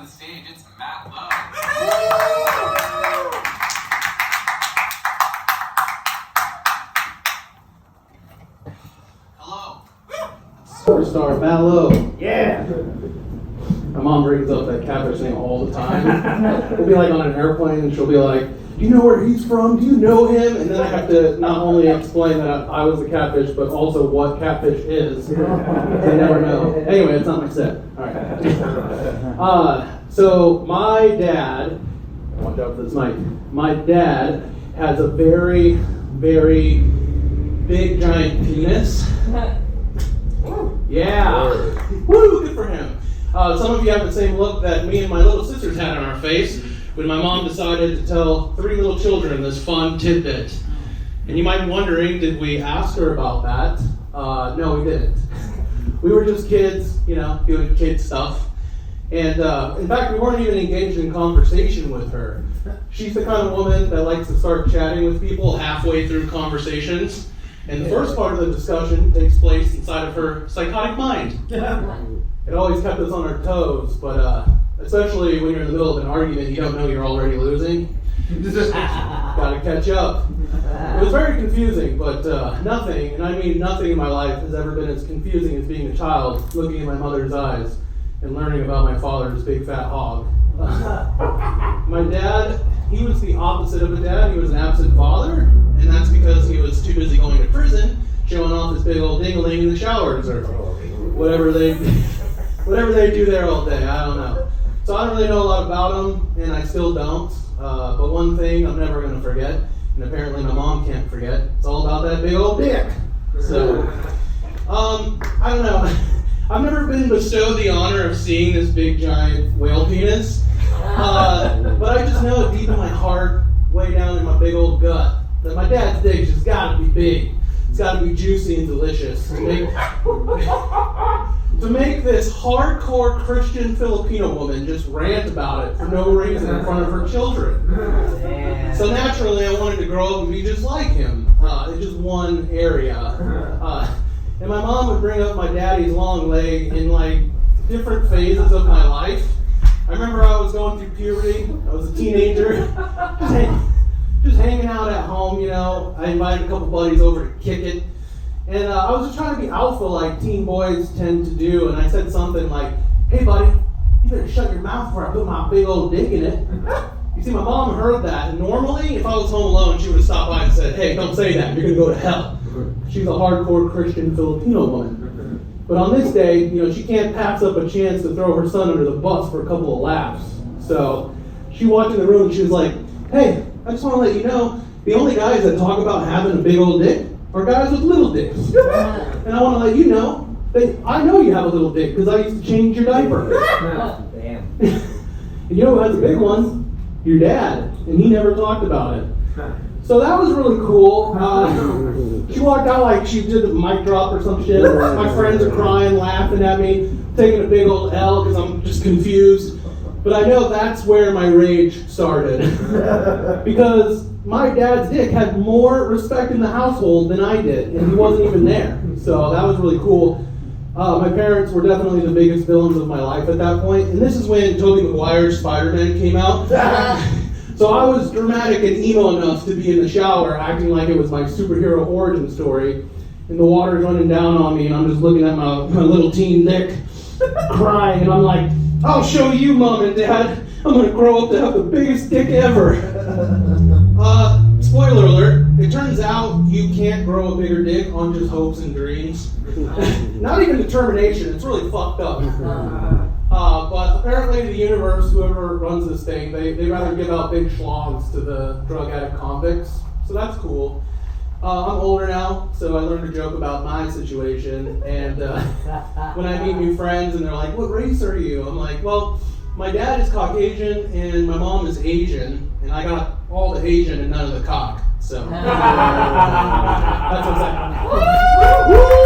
the stage, it's Matt Lowe. Hello. Superstar Matt Lowe. Yeah. My mom brings up that catfish name all the time. We'll be like on an airplane and she'll be like, do you know where he's from? Do you know him? And then I have to not only explain that I was the catfish, but also what catfish is. They never know. Anyway, it's not my set. All right. So my dad, watch out for this mic. My dad has a very, very big, giant penis. Yeah. Woo, good for him. Some of you have the same look that me and my little sisters had on our face when my mom decided to tell 3 little children this fun tidbit. And you might be wondering, did we ask her about that? No, we didn't. We were just kids, doing kid stuff. And in fact, we weren't even engaged in conversation with her. She's the kind of woman that likes to start chatting with people halfway through conversations. And the first part of the discussion takes place inside of her psychotic mind. It always kept us on our toes, but especially when you're in the middle of an argument, you don't know you're already losing. Gotta catch up. It was very confusing, but nothing, and I mean nothing in my life has ever been as confusing as being a child, looking in my mother's eyes and learning about my father's big fat hog. My dad, he was the opposite of a dad. He was an absent father, and that's because he was too busy going to prison, showing off his big old ding-a-ling in the showers or whatever they do there all day. I don't know. So I don't really know a lot about him, and I still don't. But one thing I'm never going to forget, and apparently my mom can't forget, it's all about that big old dick. So, I don't know. I've never been bestowed the honor of seeing this big giant whale penis, but I just know deep in my heart, way down in my big old gut, that my dad's dick just got to be big. It's got to be juicy and delicious. To make this hardcore Christian Filipino woman just rant about it for no reason in front of her children. So naturally, I wanted to grow up and be just like him in just one area. And my mom would bring up my daddy's long leg in different phases of my life. I remember I was going through puberty. I was a teenager, just hanging out at home. I invited a couple buddies over to kick it. And I was just trying to be alpha like teen boys tend to do, and I said something like, hey buddy, you better shut your mouth before I put my big old dick in it. You see, my mom heard that, and normally, if I was home alone, she would have stopped by and said, hey, don't say that, you're going to go to hell. She's a hardcore Christian Filipino woman. But on this day, she can't pass up a chance to throw her son under the bus for a couple of laughs. So she walked in the room and she was like, hey, I just want to let you know, the only guys that talk about having a big old dick are guys with little dicks. And I want to let you know that I know you have a little dick because I used to change your diaper. Damn. And you know who has a big one? Your dad. And he never talked about it. So that was really cool. She walked out like she did a mic drop or some shit. My friends are crying, laughing at me, taking a big old L because I'm just confused. But I know that's where my rage started. Because my dad's dick had more respect in the household than I did, and he wasn't even there. So that was really cool. My parents were definitely the biggest villains of my life at that point. And this is when Tobey Maguire's Spider-Man came out. So I was dramatic and emo enough to be in the shower acting like it was my superhero origin story. And the water's running down on me, and I'm just looking at my little teen dick, crying, and I'm like, I'll show you, Mom and Dad. I'm going to grow up to have the biggest dick ever. Spoiler alert, it turns out you can't grow a bigger dick on just hopes and dreams. Not even determination, it's really fucked up. But apparently the universe, whoever runs this thing, they rather give out big schlongs to the drug addict convicts. So that's cool. I'm older now, so I learned to joke about my situation. And when I meet new friends and they're like, what race are you? I'm like, well, my dad is Caucasian and my mom is Asian. And I got all the Asian and none of the cock. So that's what's happening.